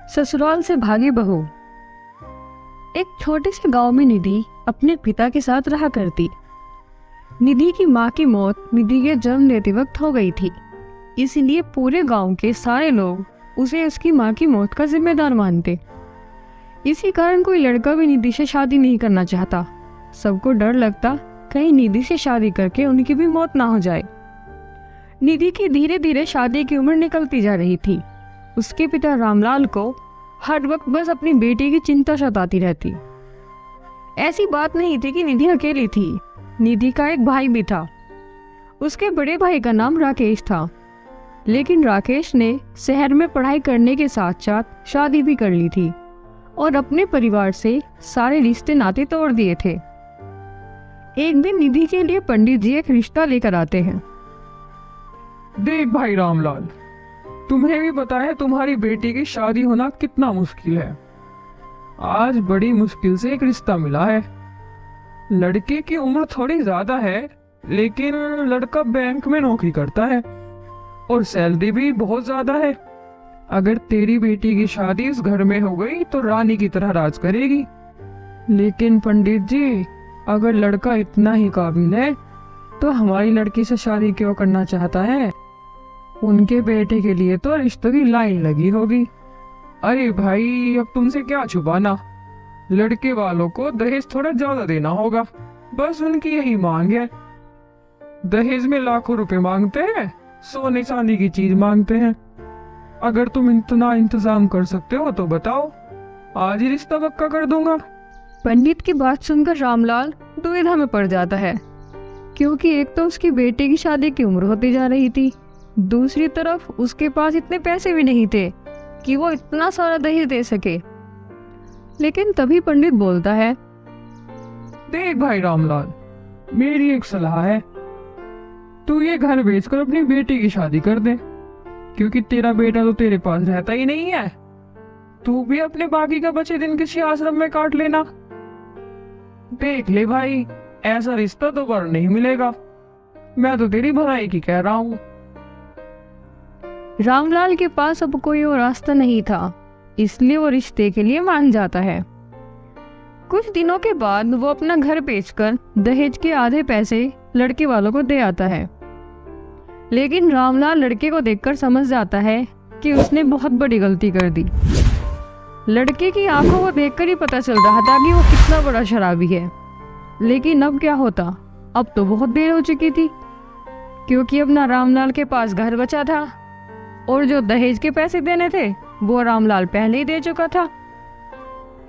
ससुराल से भागी बहू। एक छोटे से गांव में निधि अपने पिता के साथ रहा करती। निधि की माँ की मौत निधि के जन्म लेते वक्त हो गई थी, इसलिए पूरे गांव के सारे लोग उसे उसकी माँ की मौत का जिम्मेदार मानते। इसी कारण कोई लड़का भी निधि से शादी नहीं करना चाहता। सबको डर लगता कहीं निधि से शादी करके उनकी भी मौत ना हो जाए। निधि की धीरे धीरे शादी की उम्र निकलती जा रही थी। उसके पिता रामलाल को हर वक्त बस अपनी बेटी की चिंता सताती रहती। ऐसी बात नहीं थी कि निधि अकेली थी। निधि का एक भाई भी था। उसके बड़े भाई का नाम राकेश था, लेकिन राकेश ने शहर में पढ़ाई करने के साथ साथ शादी भी कर ली थी और अपने परिवार से सारे रिश्ते नाते तोड़ दिए थे। एक दिन निधि के लिए पंडित जी एक रिश्ता लेकर आते हैं। देख भाई रामलाल, तुम्हें भी पता है तुम्हारी बेटी की शादी होना कितना मुश्किल है। आज बड़ी मुश्किल से एक रिश्ता मिला है। लड़के की उम्र थोड़ी ज्यादा है, लेकिन लड़का बैंक में नौकरी करता है और सैलरी भी बहुत ज्यादा है। अगर तेरी बेटी की शादी इस घर में हो गई तो रानी की तरह राज करेगी। लेकिन पंडित जी, अगर लड़का इतना ही काबिल है तो हमारी लड़की से शादी क्यों करना चाहता है? उनके बेटे के लिए तो रिश्तों की लाइन लगी होगी। अरे भाई, अब तुमसे क्या छुपाना। लड़के वालों को दहेज थोड़ा ज्यादा देना होगा, बस उनकी यही मांग है। दहेज में लाखों रुपए मांगते हैं, सोने चांदी की चीज मांगते हैं। अगर तुम इतना इंतजाम कर सकते हो तो बताओ, आज ही रिश्ता पक्का कर दूंगा। पंडित की बात सुनकर रामलाल दुविधा में पड़ जाता है, क्योंकि एक तो उसकी बेटे की शादी की उम्र होती जा रही थी, दूसरी तरफ उसके पास इतने पैसे भी नहीं थे कि वो इतना सारा दहेज दे सके। लेकिन तभी पंडित बोलता है, देख भाई रामलाल, मेरी एक सलाह है। तू ये घर बेचकर अपनी बेटी की शादी कर दे, क्योंकि तेरा बेटा तो तेरे पास रहता ही नहीं है। तू भी अपने बाकी का बचे दिन किसी आश्रम में काट लेना। देख ले भाई, ऐसा रिश्ता तो पर नहीं मिलेगा। मैं तो तेरी भलाई की कह रहा हूँ। रामलाल के पास अब कोई और रास्ता नहीं था, इसलिए वो रिश्ते के लिए मान जाता है। कुछ दिनों के बाद वो अपना घर बेचकर दहेज के आधे पैसे लड़के वालों को दे आता है। लेकिन रामलाल लड़के को देखकर समझ जाता है कि उसने बहुत बड़ी गलती कर दी। लड़के की आंखों को देखकर ही पता चल रहा था कि वो कितना बड़ा शराबी है। लेकिन अब क्या होता, अब तो बहुत देर हो चुकी थी, क्योंकि अब ना रामलाल के पास घर बचा था और जो दहेज के पैसे देने थे वो रामलाल पहले ही दे चुका था।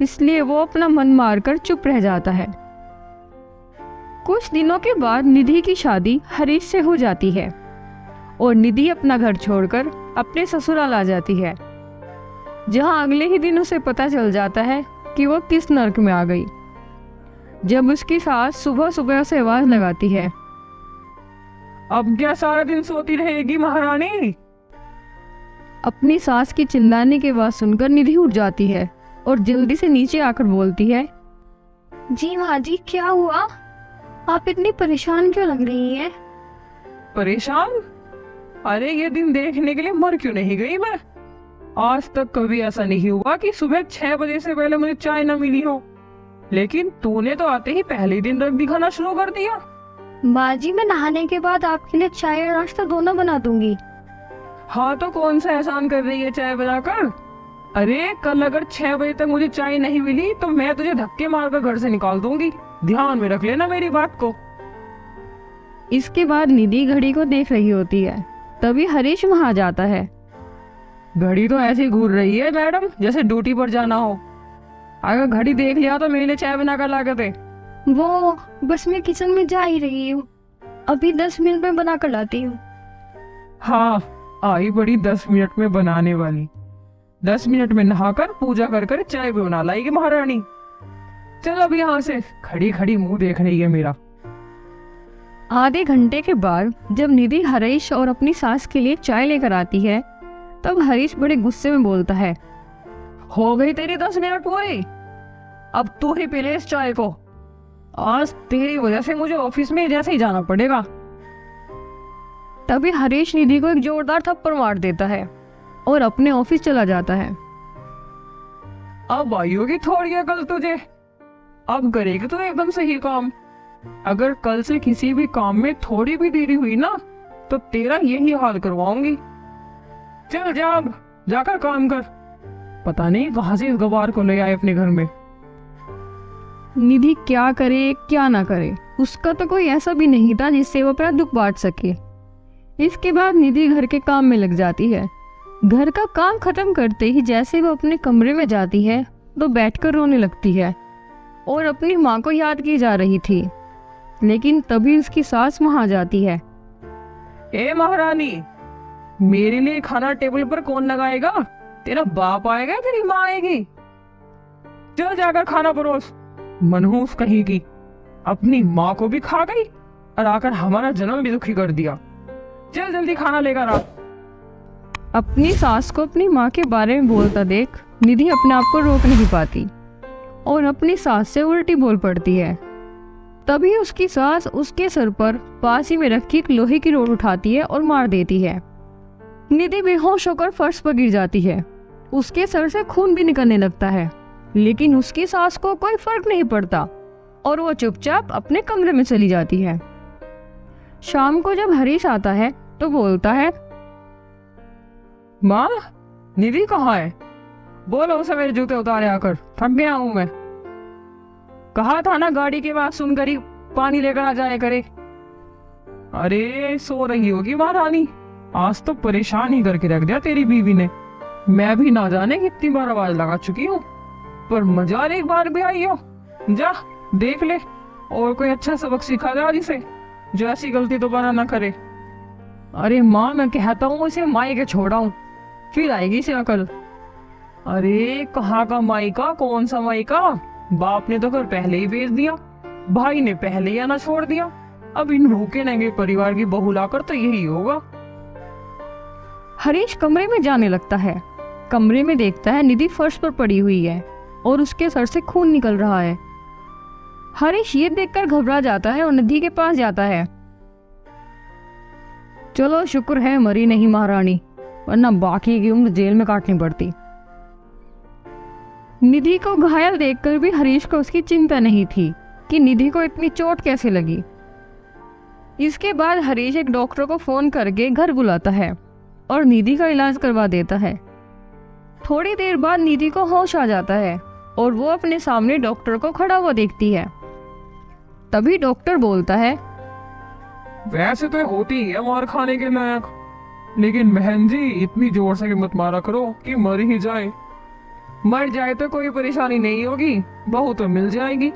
इसलिए वो अपना मन मारकर चुप रह जाता है। कुछ दिनों के बाद निधि की शादी हरीश से हो जाती है और निधि अपना घर छोड़कर अपने ससुराल आ जाती है, जहां अगले ही दिन उसे पता चल जाता है कि वो किस नर्क में आ गई। जब उसकी सास सुबह सुबह उसे आवाज लगाती है, अब क्या सारा दिन सोती रहेगी महारानी? अपनी सास की चिल्लाने की आवाज सुनकर निधि उठ जाती है और जल्दी से नीचे आकर बोलती है, जी माँ जी, क्या हुआ? आप इतनी परेशान क्यों लग रही हैं? परेशान? अरे ये दिन देखने के लिए मर क्यों नहीं गई मैं? आज तक कभी ऐसा नहीं हुआ कि सुबह 6 बजे से पहले मुझे चाय न मिली हो, लेकिन तूने तो आते ही पहले दिन रख दिखाना शुरू कर दिया। माँ जी, मैं नहाने के बाद आपके लिए चाय और नाश्ता दोनों बना दूंगी। हाँ, तो कौन सा एहसान कर रही है चाय बनाकर? अरे कल अगर 6 बजे तक मुझे चाय नहीं मिली तो मैं तुझे धक्के मारकर घर से निकाल दूंगी। ध्यान में रख लेना मेरी बात को। इसके बाद निधि घड़ी को देख रही होती है, तभी हरीश वहां जाता है। घड़ी तो ऐसे ही घूर रही है मैडम, जैसे ड्यूटी पर जाना हो। अगर घड़ी देख लिया तो मेरे लिए चाय बनाकर ला कर दे। वो बस मैं किचन में जा ही रही हूँ, अभी 10 मिनट में बना कर लाती हूँ। हाँ, आई बड़ी 10 मिनट में बनाने वाली। 10 मिनट में नहाकर पूजा कर कर चाय भी बना लाएगी महारानी। चलो अब यहाँ से, खड़ी खड़ी मुंह देख रही है मेरा। आधे घंटे के बाद जब निधि हरीश और अपनी सास के लिए चाय लेकर आती है, तब हरीश बड़े गुस्से में बोलता है, हो गई तेरी 10 मिनट पूरी, अब तू ही पी ले इस चाय को। आज तेरी वजह से मुझे ऑफिस में जैसे ही जाना पड़ेगा। तभी हरीश निधि को एक जोरदार थप्पड़ मार देता है और अपने ऑफिस चला जाता है। अब आई होगी थोड़ी अकल तुझे। अब करेगी तू एकदम सही काम। अगर कल से किसी भी काम में थोड़ी भी देरी हुई ना तो तेरा यही हाल करवाऊंगी। चल जा अब, जाकर काम कर। पता नहीं कहां से इस गवार को ले आए अपने घर में। निधि क्या करे क्या ना करे, उसका तो कोई ऐसा भी नहीं था जिससे वो अपना दुख बांट सके। इसके बाद निधि घर के काम में लग जाती है। घर का काम खत्म करते ही जैसे वो अपने कमरे में जाती है तो बैठकर रोने लगती है और अपनी माँ को याद की जा रही थी। लेकिन तभी उसकी सास वहां जाती है। ए महारानी, मेरे लिए खाना टेबल पर कौन लगाएगा? तेरा बाप आएगा, तेरी माँ आएगी। चल जाकर खाना परोस। मनहूस कहीं की, अपनी माँ को भी खा गई और आकर हमारा जन्म भी दुखी कर दिया। चल जल्दी खाना लेकर आ। अपनी सास को अपनी माँ के बारे में बोलता देख निधि अपने आप को रोक नहीं पाती और अपनी सास से उल्टी बोल पड़ती है। तभी उसकी सास उसके सर पर पास ही में रखी एक लोहे की रोड उठाती है और मार देती है। निधि बेहोश होकर फर्श पर गिर जाती है। उसके सर से खून भी निकलने लगता है, लेकिन उसकी सास को कोई फर्क नहीं पड़ता और वो चुपचाप अपने कमरे में चली जाती है। शाम को जब हरीश आता है तो बोलता है, माँ, निधि कहाँ है? बोलो उसे मेरे जूते उतारे आकर, थक गया हूं मैं। कहा था ना गाड़ी की बात सुनकर ही पानी लेकर आ जाया करे। अरे सो रही होगी महारानी, आज तो परेशान ही करके रख दिया तेरी बीवी ने। मैं भी ना जाने कितनी बार आवाज लगा चुकी हूँ, पर मजा एक बार भी आई हो। जा देख ले और कोई अच्छा सबक सिखा दे जिसे, जो ऐसी गलती दोबारा ना करे। अरे माँ, मैं कहता हूँ इसे माई के छोड़ाऊं, फिर आएगी इसे अकल। अरे कहाँ का माई का, कौन सा माई का? बाप ने तो घर पहले ही भेज दिया, भाई ने पहले ही आना छोड़ दिया। अब इन भूखे नंगे परिवार की बहू लाकर तो यही होगा। हरीश कमरे में जाने लगता है। कमरे में देखता है निधि फर्श पर पड़ी हुई है और उसके सर से खून निकल रहा है। हरीश ये देखकर घबरा जाता है और निधि के पास जाता है। चलो शुक्र है मरी नहीं महारानी, वरना बाकी की उम्र जेल में काटनी पड़ती। निधि को घायल देखकर भी हरीश को उसकी चिंता नहीं थी कि निधि को इतनी चोट कैसे लगी। इसके बाद हरीश एक डॉक्टर को फोन करके घर बुलाता है और निधि का इलाज करवा देता है। थोड़ी देर बाद निधि को होश आ जाता है और वो अपने सामने डॉक्टर को खड़ा हुआ देखती है। तभी डॉक्टर बोलता है, वैसे तो होती है मार खाने के लायक, लेकिन बहन जी इतनी जोर से मत मारा करो कि मर ही जाए। मर जाए तो कोई परेशानी नहीं होगी, बहू तो मिल जाएगी।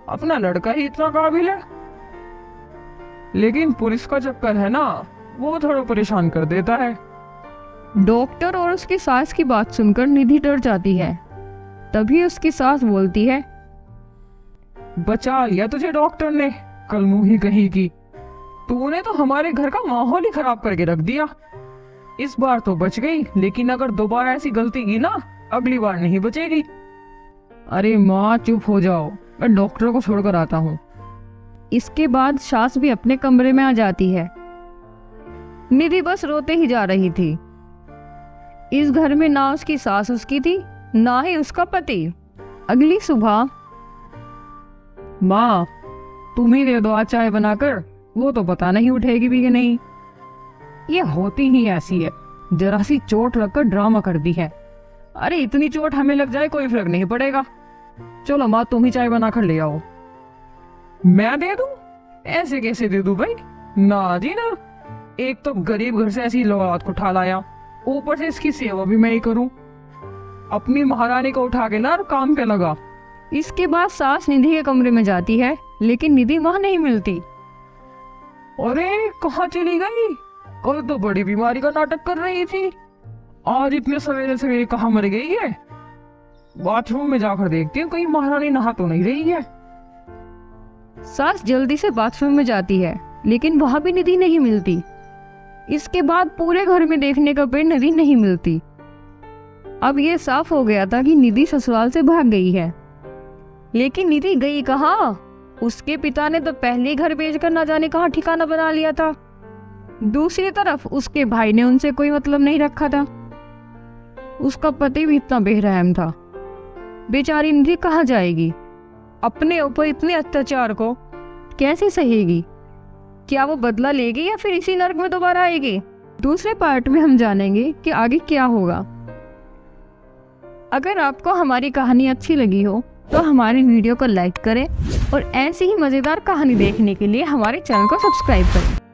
अपना लड़का ही इतना काबिल है, लेकिन पुलिस का चक्कर है ना, वो थोड़ा परेशान कर देता है। डॉक्टर और उसकी सास की बात सुनकर निधि डर जाती है। तभी उसकी सास बोलती है, बचा लिया तुझे डॉक्टर ने, कल मुंह ही कहीं की। तूने तो हमारे घर का माहौल ही खराब करके रख दिया। इस बार तो बच गई, लेकिन अगर दोबारा ऐसी गलती की ना, अगली बार नहीं बचेगी। अरे माँ चुप हो जाओ, मैं डॉक्टर को छोड़कर आता हूँ। इसके बाद सास भी अपने कमरे में आ जाती है। निधि बस रोते ही जा रही थी। इस घर में ना उसकी सास उसकी थी, ना ही उसका पति। अगली सुबह, माँ तुम ही दे दो आज चाय बनाकर, वो तो पता नहीं उठेगी भी कि नहीं। ये होती ही ऐसी है, जरा सी चोट लगकर ड्रामा कर दी है। अरे इतनी चोट हमें लग जाए कोई फर्क नहीं पड़ेगा। चलो माँ तुम ही चाय बनाकर ले आओ। मैं दे दूं? ऐसे कैसे दे दूं भाई? ना जी ना, एक तो गरीब घर से ऐसी औलाद को उठा लाया, ऊपर से इसकी सेवा भी मैं ही करूं। अपनी महारानी को उठा के ला और काम पे लगा। इसके बाद सास निधि के कमरे में जाती है, लेकिन निधि वहां नहीं मिलती। अरे कहाँ चली गई? कल तो बड़ी बीमारी का नाटक कर रही थी, आज इतने सवेरे सवेरे कहाँ मर गई है? बाथरूम में जाकर देखती हूँ कहीं महारानी नहा तो नहीं रही है। सास जल्दी से बाथरूम में जाती है, लेकिन वहां भी निधि नहीं मिलती। इसके बाद पूरे घर में देखने का फिर निधि नहीं मिलती। अब ये साफ हो गया था कि निधि ससुराल से भाग गई है, लेकिन निधि गई कहाँ? उसके पिता ने तो पहले घर बेचकर न जाने कहाँ ठिकाना बना लिया था। दूसरी तरफ उसके भाई ने उनसे कोई मतलब नहीं रखा था। उसका पति भी इतना बेरहम था। बेचारी निधि कहाँ जाएगी? अपने ऊपर इतने अत्याचार को कैसे सहेगी? क्या वो बदला लेगी या फिर इसी नर्क में दोबारा आएगी? दूसरे पार्ट में हम जानेंगे कि आगे क्या होगा। अगर आपको हमारी कहानी अच्छी लगी हो तो हमारी वीडियो को लाइक करें और ऐसी ही मज़ेदार कहानी देखने के लिए हमारे चैनल को सब्सक्राइब करें।